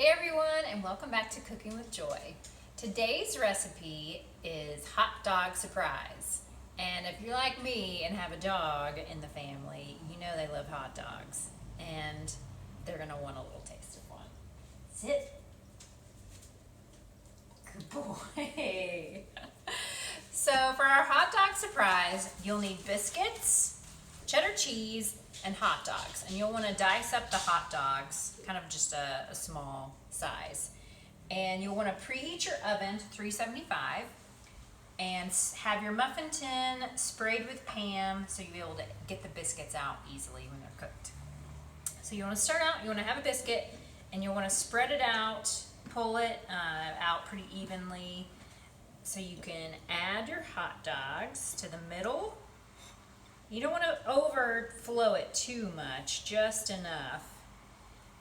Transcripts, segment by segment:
Hey everyone, and welcome back to Cooking with Joy. Today's recipe is hot dog surprise. And if you're like me and have a dog in the family, you know they love hot dogs. And they're gonna want a little taste of one. Sit. Good boy. So for our hot dog surprise, you'll need biscuits, cheddar cheese, and hot dogs. And you'll want to dice up the hot dogs, kind of just a small size. And you'll want to preheat your oven to 375 and have your muffin tin sprayed with Pam so you'll be able to get the biscuits out easily when they're cooked. So you want to start out, you want to have a biscuit and you'll want to spread it out, pull it out pretty evenly so you can add your hot dogs to the middle. You don't want to overflow it too much, just enough.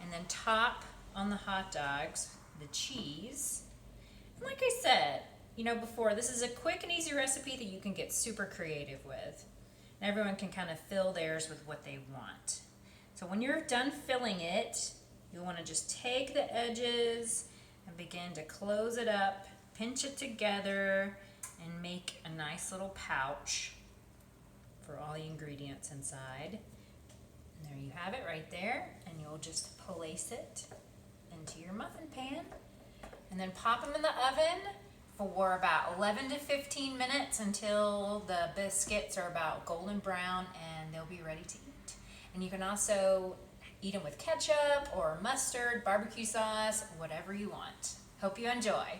And then top on the hot dogs the cheese. And like I said, before, this is a quick and easy recipe that you can get super creative with. And everyone can kind of fill theirs with what they want. So when you're done filling it, you'll want to just take the edges and begin to close it up, pinch it together, and make a nice little pouch for all the ingredients inside. And there you have it right there, and you'll just place it into your muffin pan and then pop them in the oven for about 11 to 15 minutes until the biscuits are about golden brown and they'll be ready to eat. And you can also eat them with ketchup or mustard, barbecue sauce, whatever you want. Hope you enjoy.